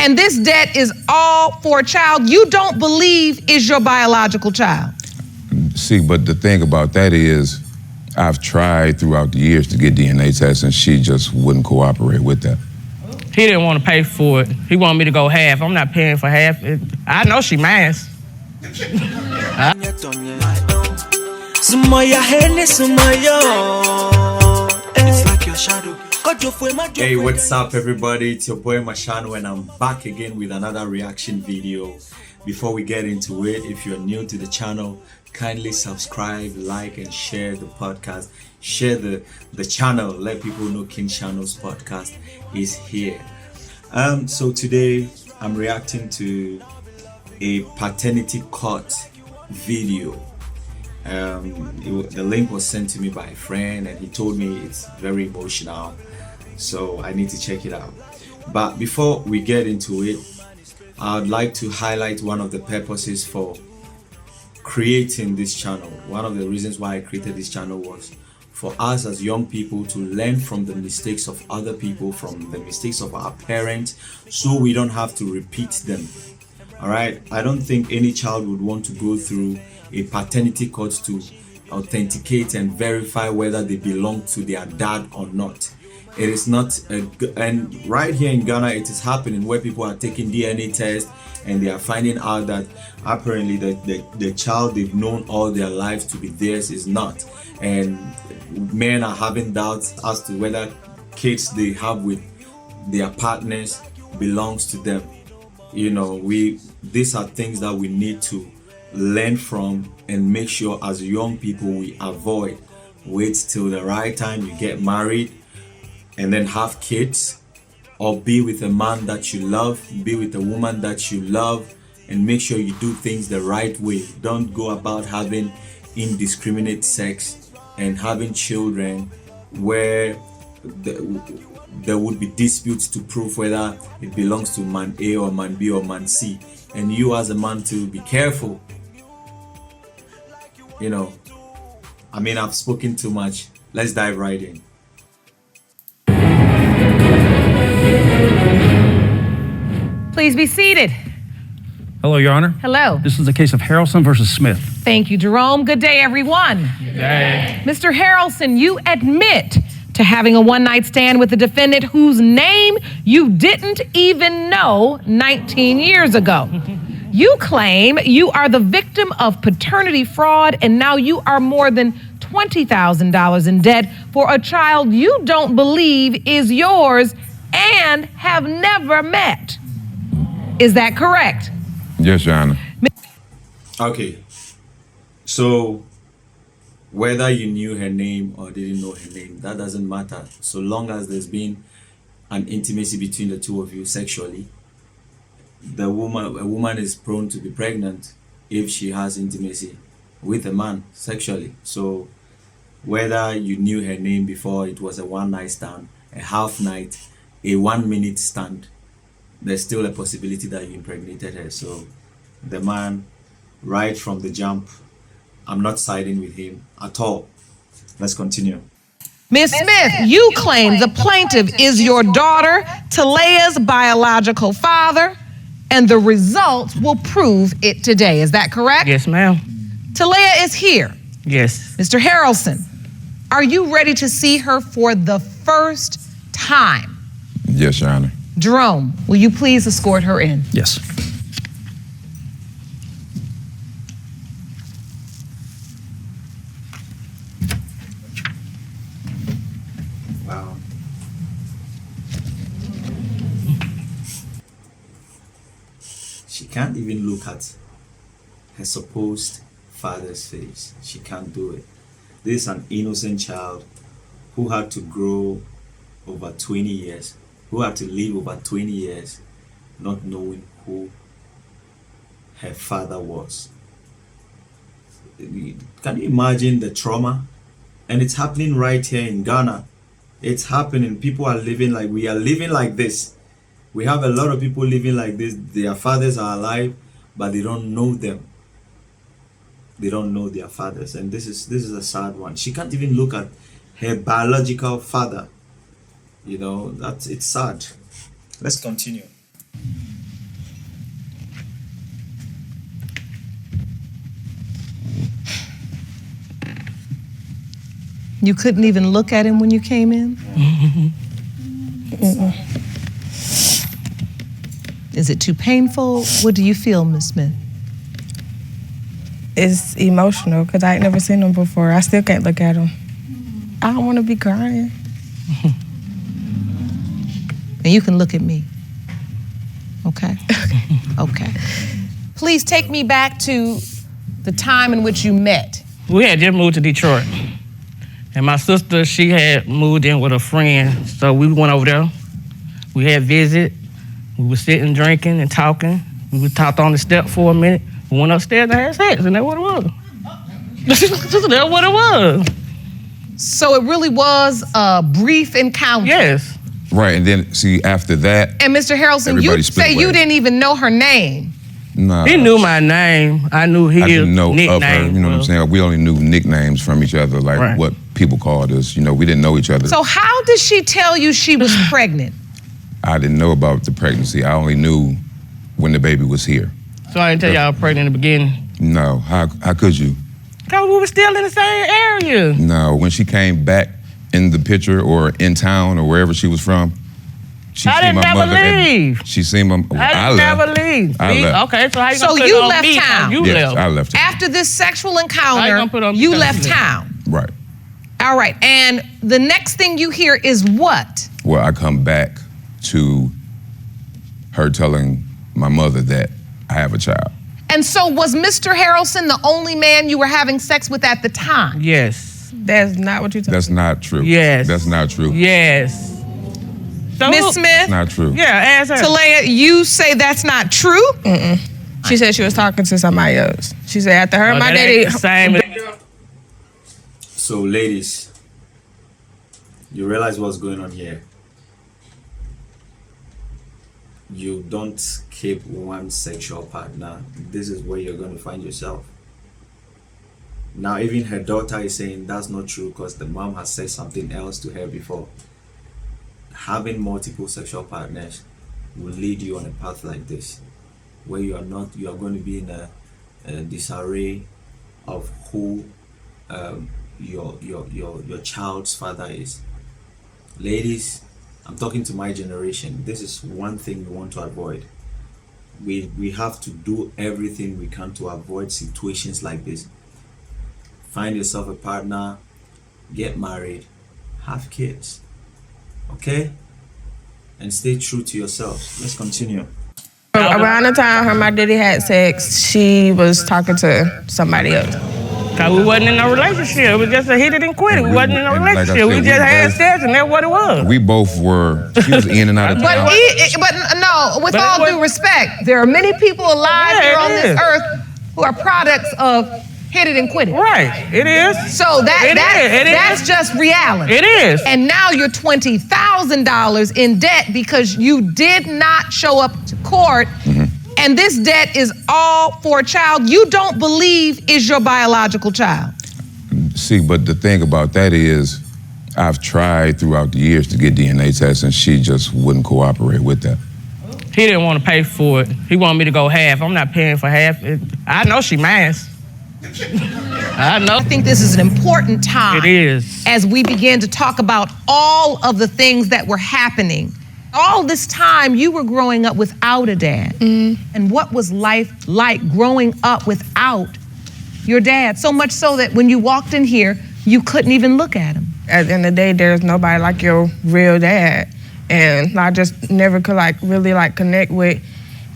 and this debt is all for a child you don't believe is your biological child. See, but the thing about that is, I've tried throughout the years to get DNA tests, and she just wouldn't cooperate with that. He didn't want to pay for it. He wanted me to go half. I'm not paying for half. I know she mad. Hey, what's up everybody? It's your boy Mashano and I'm back again with another reaction video. Before we get into it, if you're new to the channel, kindly subscribe, like and share the podcast. Share the channel, let people know King Shano's podcast is here. So today I'm reacting to a paternity court video. The link was sent to me by a friend and he told me it's very emotional, so I need to check it out. But before we get into it, I'd like to highlight one of the purposes for creating this channel. One of the reasons why I created this channel was for us as young people to learn from the mistakes of other people, from the mistakes of our parents, so we don't have to repeat them. All right, I don't think any child would want to go through a paternity court to authenticate and verify whether they belong to their dad or not. It is not and right here in Ghana it is happening, where people are taking DNA tests and they are finding out that apparently the child they've known all their lives to be theirs is not, and men are having doubts as to whether kids they have with their partners belongs to them. You know, these are things that we need to learn from and make sure as young people we avoid. Wait till the right time you get married and then have kids, or be with a man that you love, be with a woman that you love, and make sure you do things the right way. Don't go about having indiscriminate sex and having children where there would be disputes to prove whether it belongs to man A or man B or man C, and you as a man to be careful. You know, I mean, I've spoken too much. Let's dive right in. Please be seated. Hello, Your Honor. Hello. This is the case of Harrelson versus Smith. Thank you, Jerome. Good day, everyone. Good day. Mr. Harrelson, you admit to having a one-night stand with a defendant whose name you didn't even know 19 years ago. You claim you are the victim of paternity fraud, and now you are more than $20,000 in debt for a child you don't believe is yours and have never met. Is that correct? Yes, Your Honor. Okay, so whether you knew her name or didn't know her name, that doesn't matter, so long as there's been an intimacy between the two of you sexually. A woman is prone to be pregnant if she has intimacy with a man sexually. So whether you knew her name before it was a one-night stand, a half night, a 1 minute stand, there's still a possibility that you impregnated her. So the man, right from the jump, I'm not siding with him at all. Let's continue. Ms. Smith, you claim the plaintiff is your daughter, Talea's biological father, and the results will prove it today. Is that correct? Yes, ma'am. Talea is here. Yes. Mr. Harrelson, are you ready to see her for the first time? Yes, Your Honor. Jerome, will you please escort her in? Yes. Wow. She can't even look at her supposed father's face. She can't do it. This is an innocent child who had to grow over 20 years, who had to live over 20 years not knowing who her father was. Can you imagine the trauma? And it's happening right here in Ghana. It's happening. People are living like we are living like this. We have a lot of people living like this. Their fathers are alive, but they don't know them. They don't know their fathers, and this is a sad one. She can't even look at her biological father. You know, it's sad. Let's continue. You couldn't even look at him when you came in? Is it too painful? What do you feel, Ms. Smith? It's emotional because I ain't never seen him before. I still can't look at him. I don't want to be crying. And you can look at me. Okay? Okay. Please take me back to the time in which you met. We had just moved to Detroit. And my sister, she had moved in with a friend. So we went over there. We had visit. We were sitting, drinking, and talking. We talked on the step for a minute. We went upstairs and had sex, and that's what it was. That's what it was. So it really was a brief encounter. Yes. Right, and then see after that. And Mr. Harrelson, Everybody you split say ways. you didn't even know her name. Nah, He knew my name. I knew his I didn't know nickname. of her. You know what I'm saying? We only knew nicknames from each other, like Right. what people called us. You know, we didn't know each other. So how did she tell you she was pregnant? I didn't know about the pregnancy. I only knew when the baby was here. So I didn't tell y'all I was pregnant in the beginning. No, how could you? Because we were still in the same area. No, when she came back in the picture or in town or wherever she was from, she I seen didn't my never mother. leave. She seen my. I left. never leave. I See? left. Okay, so how you So gonna put you it on left me? town? You Yes, left. I left. After this sexual How you encounter, gonna put on me you because left you left? town. Right. All right, and the next thing you hear is what? Well, I come back to her telling my mother that I have a child. And so was Mr. Harrelson the only man you were having sex with at the time? Yes. That's not what you told That's not true. Yes. That's not true. Yes. So Miss Smith, Not true. Yeah, ask her. Talea, you say that's not true? She said she was talking to somebody else. She said after her, Oh, my that ain't daddy. the same. So, ladies, you realize what's going on here. You don't keep one sexual partner. This is where you're going to find yourself. Now, even her daughter is saying that's not true because the mom has said something else to her before. Having multiple sexual partners will lead you on a path like this, where you are going to be in a disarray of who your child's father is. Ladies, I'm talking to my generation. This is one thing we want to avoid. We have to do everything we can to avoid situations like this. Find yourself a partner, get married, have kids, okay? And stay true to yourself. Let's continue. Around the time her and my daddy had sex, she was talking to somebody else. Cause we wasn't in a relationship. It was just a hit it and quit it. We wasn't in a and like I relationship. said, We we just had both- sex and that's what it was. We both were. She was in and out of But, town. but no, with But it all was- due respect, there are many people alive Yeah, here it on this is. earth who are products of hit it and quit it. Right. It is. So that's is. just reality. It is. And now you're $20,000 in debt because you did not show up to court. And this debt is all for a child you don't believe is your biological child. See, but the thing about that is, I've tried throughout the years to get DNA tests, and she just wouldn't cooperate with that. He didn't want to pay for it. He wanted me to go half. I'm not paying for half. I know she mine. I know. I think this is an important time. It is. As we begin to talk about all of the things that were happening. All this time you were growing up without a dad. And what was life like growing up without your dad? So much so that when you walked in here, you couldn't even look at him. At the end of the day, there's nobody like your real dad. And I just never could really connect with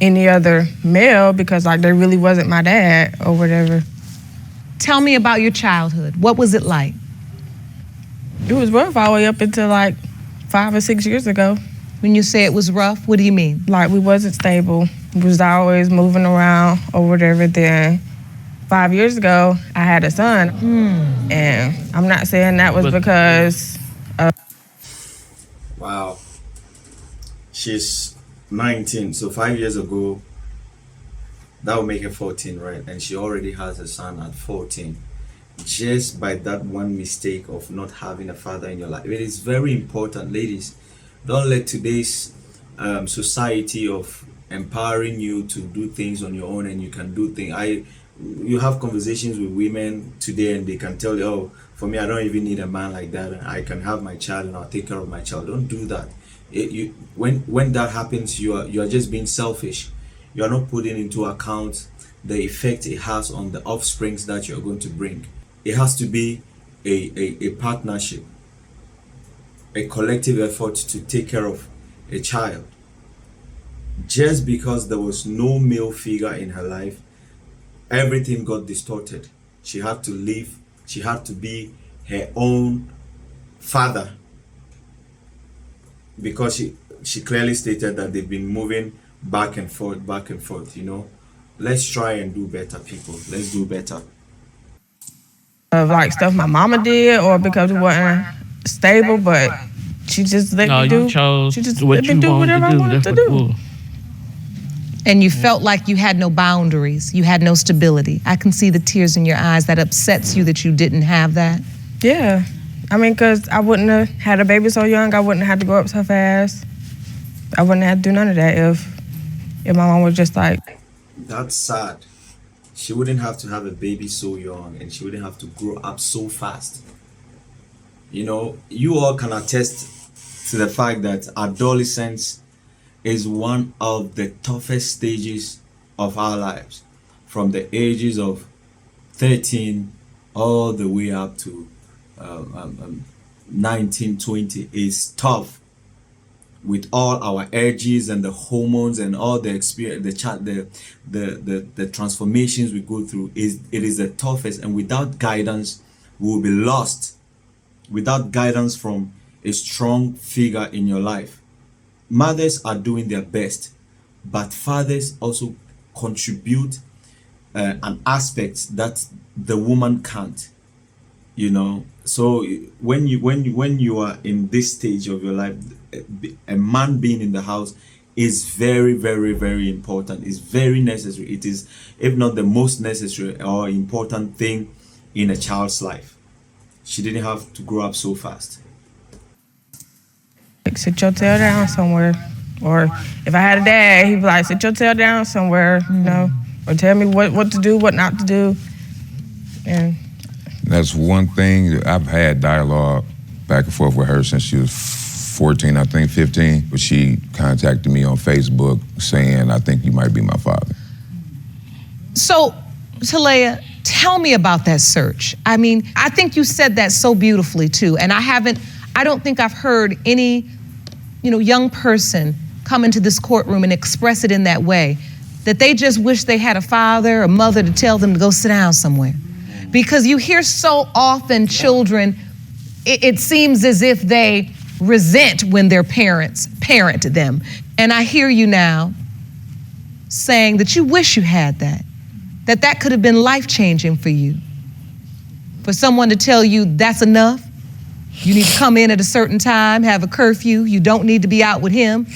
any other male because they really wasn't my dad or whatever. Tell me about your childhood. What was it like? It was rough all the way up until 5 or 6 years ago. When you say it was rough, what do you mean? We wasn't stable. We was always moving around or whatever. Then 5 years ago, I had a son. And I'm not saying that was because Wow. She's 19, so 5 years ago, that would make her 14, right? And she already has a son at 14. Just by that one mistake of not having a father in your life. It is very important, ladies. Don't let today's society of empowering you to do things on your own and you can do things. you have conversations with women today and they can tell you, oh, for me, I don't even need a man like that. I can have my child and I'll take care of my child. Don't do that. When that happens, you are just being selfish. You are not putting into account the effect it has on the offsprings that you're going to bring. It has to be a partnership, a collective effort to take care of a child. Just because there was no male figure in her life, everything got distorted. She had to live, she had to be her own father, because she clearly stated that they've been moving back and forth, you know. Let's try and do better, people. Let's do better. Of like stuff my mama did, or because it wasn't stable, but she just let me do. You chose She just what let me you do wanted whatever I wanted That's to what do. it was. And you felt like you had no boundaries, you had no stability. I can see the tears in your eyes. That upsets you that you didn't have that. Yeah, I mean, cause I wouldn't have had a baby so young. I wouldn't have had to grow up so fast. I wouldn't have to do none of that if my mom was just like. That's sad. She wouldn't have to have a baby so young, and she wouldn't have to grow up so fast. You know, you all can attest to the fact that adolescence is one of the toughest stages of our lives, from the ages of 13 all the way up to 19, 20 is tough, with all our urges and the hormones and all the experience, the transformations we go through. It is the toughest, and without guidance we will be lost. Without guidance from a strong figure in your life. Mothers are doing their best, but fathers also contribute an aspect that the woman can't, you know. So when you are in this stage of your life, a man being in the house is very, very, very important. It's very necessary. It is, if not the most necessary or important thing in a child's life. She didn't have to grow up so fast. Like, sit your tail down somewhere. Or if I had a dad, he'd be like, sit your tail down somewhere, you know, or tell me what to do, what not to do. And That's one thing. I've had dialogue back and forth with her since she was 14, I think 15. But she contacted me on Facebook saying, I think you might be my father. So, Talea, tell me about that search. I mean, I think you said that so beautifully too, and I don't think I've heard any, young person come into this courtroom and express it in that way, that they just wish they had a father or mother to tell them to go sit down somewhere. Because you hear so often children, it seems as if they resent when their parents parent them. And I hear you now saying that you wish you had that could have been life-changing for you. For someone to tell you that's enough, you need to come in at a certain time, have a curfew, you don't need to be out with him.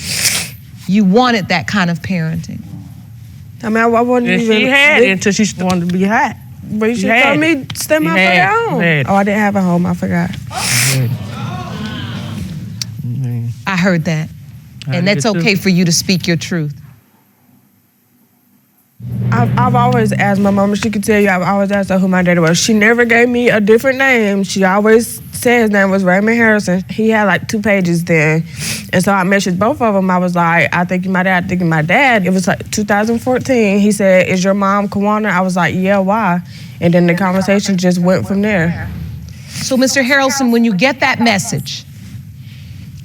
You wanted that kind of parenting. I mean, I wasn't And even. she had it until she wanted to be hot. But you should had told it. me stay my You had fuck it. home. You had it. Oh, I didn't have a home. I forgot. I heard that. And that's okay for you to speak your truth. I've always asked my mom, she could tell you, I've always asked her who my daddy was. She never gave me a different name. She always said his name was Raymond Harrison. He had like 2 pages then. And so I messaged both of them. I was like, I think you're my dad, I think you're my dad. It was like 2014. He said, is your mom Kawana? I was like, yeah, why? And then the conversation just went from there. So, Mr. Harrelson, when you get that message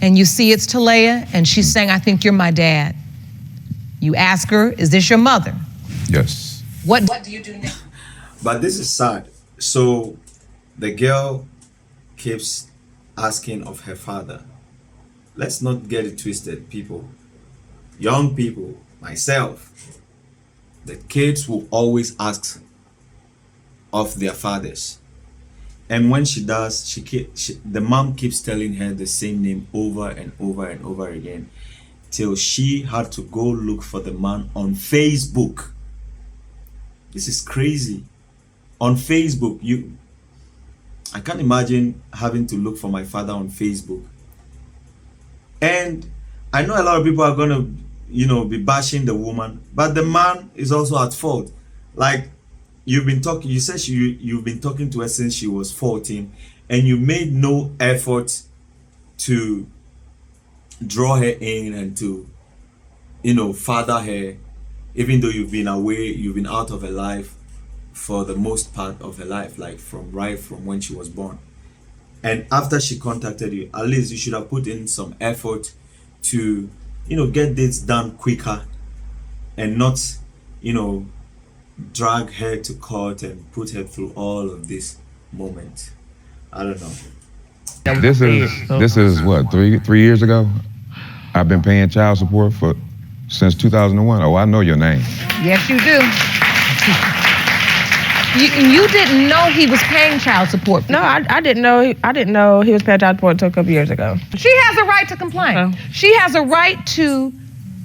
and you see it's Talea and she's saying, I think you're my dad, you ask her, is this your mother? Yes. What do you do now? But this is sad. So the girl keeps asking of her father. Let's not get it twisted, people. Young people, myself, the kids will always ask of their fathers. And when she does, the mom keeps telling her the same name over and over and over again, till she had to go look for the man on Facebook. This is crazy. On Facebook, I can't imagine having to look for my father on Facebook. And I know a lot of people are gonna, be bashing the woman, but the man is also at fault. Like, you've been talking. You said you've been talking to her since she was 14, and you made no effort to draw her in and to, father her, even though you've been away, you've been out of her life for the most part of her life, like from when she was born. And after she contacted you, at least you should have put in some effort to, get this done quicker and not, drag her to court and put her through all of this moment. I don't know. This is what, three years ago? I've been paying child support since 2001. Oh, I know your name. Yes, you do. You didn't know he was paying child support. No, I didn't know. I didn't know he was paying child support until a couple years ago. She has a right to complain. She has a right to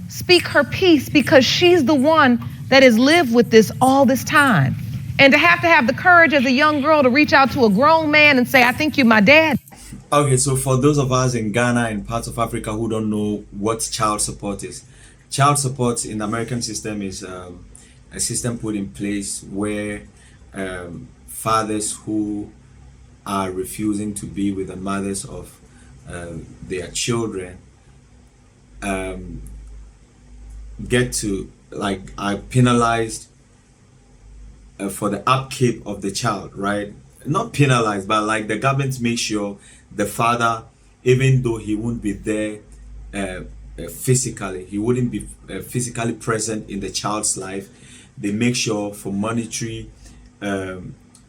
speak her piece because she's the one that has lived with this all this time. And to have the courage as a young girl to reach out to a grown man and say, I think you're my dad. Okay, so for those of us in Ghana and parts of Africa who don't know what child support is, child support in the American system is a system put in place where fathers who are refusing to be with the mothers of their children get to are penalized for the upkeep of the child, right? Not penalized, but the government makes sure the father, even though he won't be there physically, he wouldn't be physically present in the child's life, they make sure for monetary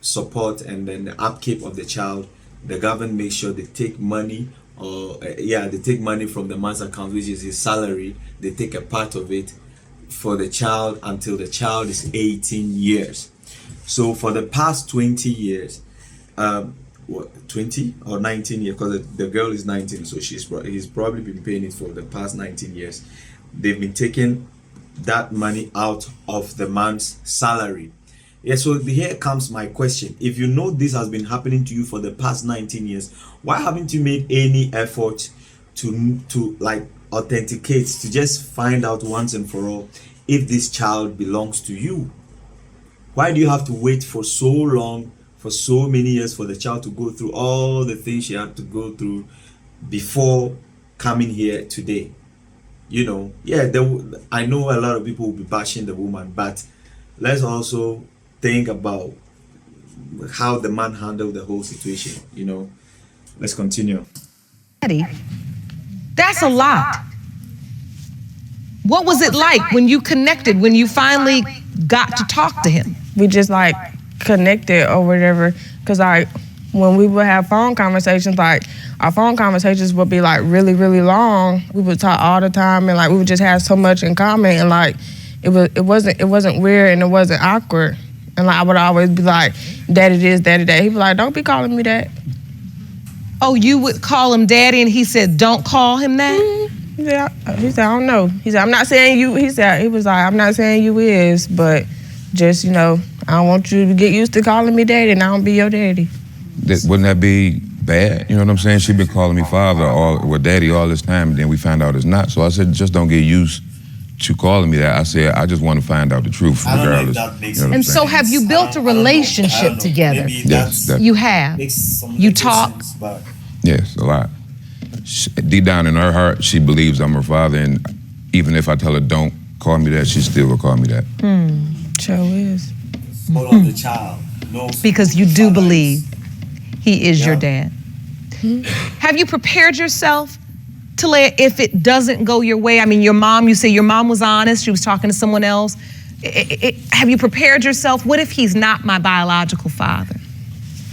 support and then the upkeep of the child, the government makes sure they take money they take money from the man's account, which is his salary. They take a part of it for the child until the child is 18 years. So for the past 20 years, 20 or 19 years, because the girl is 19, so he's probably been paying it for the past 19 years. They've been taking that money out of the man's salary. Yeah, so here comes my question. If you know this has been happening to you for the past 19 years, why haven't you made any effort to authenticate, to just find out once and for all if this child belongs to you? Why do you have to wait for so long, for so many years, for the child to go through all the things she had to go through before coming here today? I know a lot of people will be bashing the woman, but let's also think about how the man handled the whole situation. Let's continue. That's a lot. What was it like when you connected, when you finally got to talk to him? We just connected or whatever, because when we would have phone conversations, our phone conversations would be really, really long. We would talk all the time, and we would just have so much in common, and it wasn't weird and it wasn't awkward. And I would always be like, Daddy this, Daddy that. He'd be like, don't be calling me that. Oh, you would call him Daddy, and he said, don't call him that? Mm-hmm. Yeah, he said, I don't know. He said, I'm not saying you. He was like, I'm not saying you is, but just I don't want you to get used to calling me Daddy, and I don't be your daddy. Wouldn't that be bad? You know what I'm saying? She'd been calling me father or daddy all this time, and then we found out it's not. So I said, just don't get used to calling me that. I said, I just want to find out the truth, regardless. And so have you built a relationship together? Yes. You have. You talk? Yes, a lot. Deep down in her heart, she believes I'm her father, and even if I tell her don't call me that, she still will call me that. Sure is. Hold on the child. Because you do believe he is your dad. Have you prepared yourself to if it doesn't go your way? I mean, you say your mom was honest, she was talking to someone else. Have you prepared yourself? What if he's not my biological father?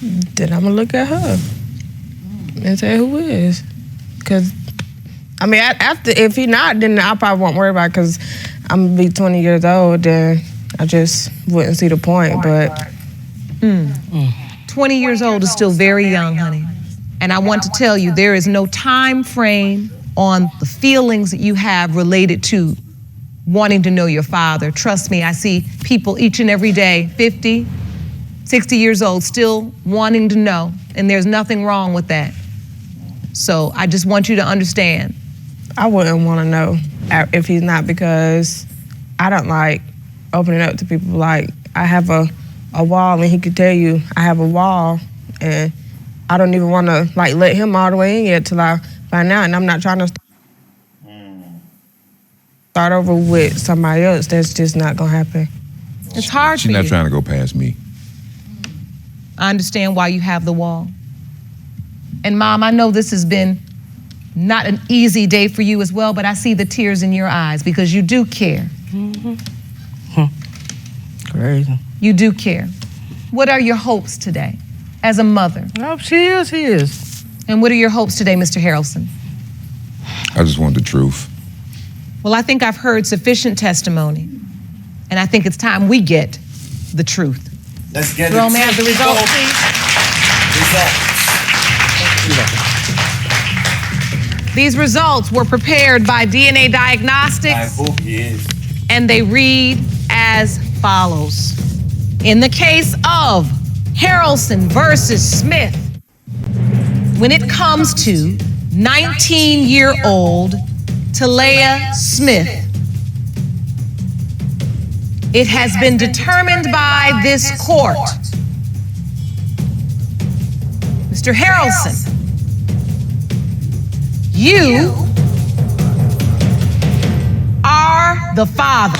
Then I'm gonna look at her and say, who is? Because, if he not, then I probably won't worry about it, because I'm gonna be 20 years old, then I just wouldn't see the point, but. 20 years old is still very young, honey. And I want to tell you, there is no time frame on the feelings that you have related to wanting to know your father. Trust me, I see people each and every day, 50, 60 years old, still wanting to know, and there's nothing wrong with that. So I just want you to understand. I wouldn't want to know if he's not, because I don't like opening up to people. I have a a wall, and he could tell you I have a wall, and I don't even want to like let him all the way in yet till I find out, and I'm not trying to start over with somebody else. That's just not gonna happen. It's hard She's for not you. trying to go past me. I understand why you have the wall. And Mom, I know this has been not an easy day for you as well, but I see the tears in your eyes because you do care. Crazy. You do care. What are your hopes today as a mother? Oh, she is. And what are your hopes today, Mr. Harrelson? I just want the truth. Well, I think I've heard sufficient testimony, and I think it's time we get the truth. Let's get Jerome, may I have the results, please? These results were prepared by DNA I Diagnostics, hope he is. and they read as follows. In the case of Harrelson versus Smith, when it comes to 19-year-old Talea Smith, it has been determined by this court, Mr. Harrelson, you are the father.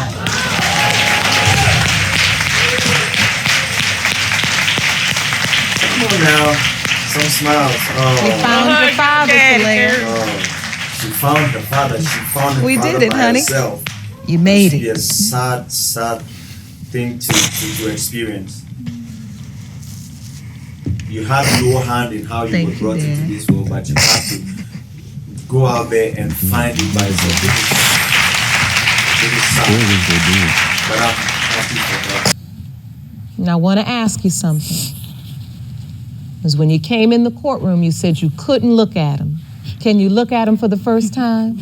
Come on now. Some smiles. We Oh, found your father, Talea. she found her father. She found her We father did it, by honey. herself. You made Must be it. a sad, sad thing to experience. You had no hand in how you Thank were you, brought into Dad. this world, but you had to go out there and find it by yourself. This is sad. But I'm happy for her. And I want to ask you something. Because when you came in the courtroom, you said you couldn't look at him. Can you look at him for the first time?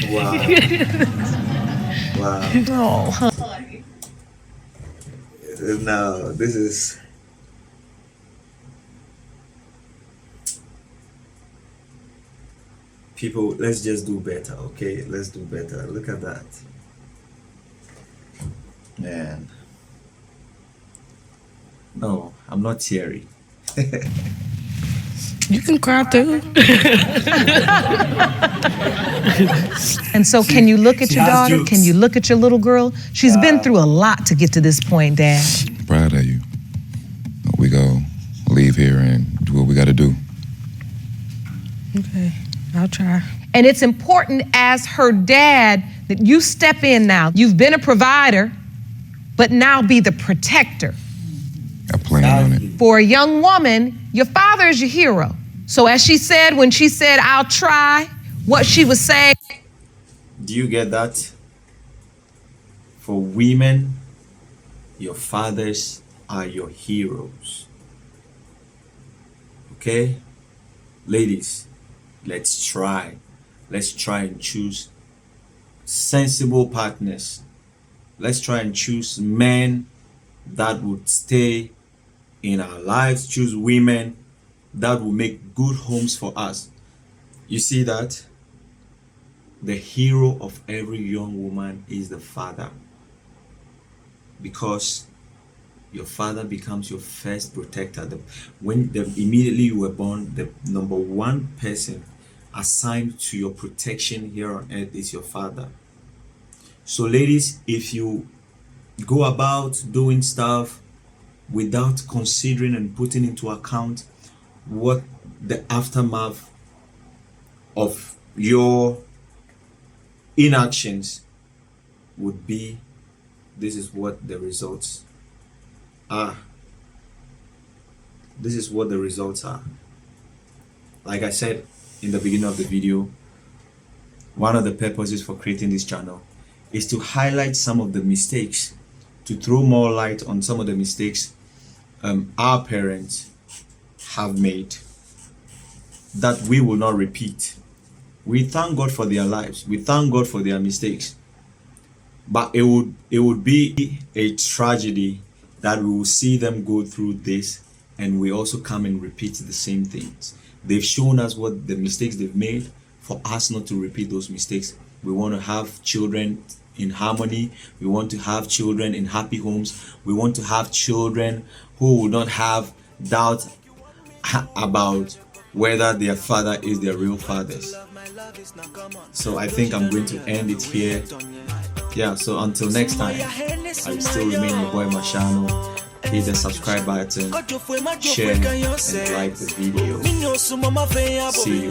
Wow. Wow. Oh, No, this is. People, let's just do better, okay? Let's do better. Look at that. Man. No, I'm not teary. You can cry too. and so can you look at She your has daughter? jokes. Can you look at your little girl? She's been through a lot to get to this point, Dad. Proud of you. We go leave here and do what we got to do. Okay, I'll try. And it's important as her dad that you step in now. You've been a provider, but now be the protector. I plan on it. For a young woman, your father is your hero. So as she said, when she said, I'll try, what she was saying, Do you get that? For women, your fathers are your heroes. Okay? Ladies, let's try. Let's try and choose sensible partners. Let's try and choose men that would stay in our lives. Choose women that will make good homes for us. You see that? The hero of every young woman is the father. Because your father becomes your first protector. Immediately you were born, the number one person assigned to your protection here on earth is your father. So ladies, if you go about doing stuff without considering and putting into account what the aftermath of your inactions would be, this is what the results are. This is what the results are. Like I said in the beginning of the video, one of the purposes for creating this channel is to highlight some of the mistakes, to throw more light on some of the mistakes our parents have made that we will not repeat. We thank God for their lives. We thank God for their mistakes. But it would be a tragedy that we will see them go through this and we also come and repeat the same things. They've shown us what the mistakes they've made. For us not to repeat those mistakes We want to have children in harmony. We want to have children in happy homes. We want to have children who will not have doubt about whether their father is their real fathers. So I think I'm going to end it here. Yeah, so until next time, I will still remain your boy Mashano. Hit the subscribe button, share and like the video. See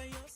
you.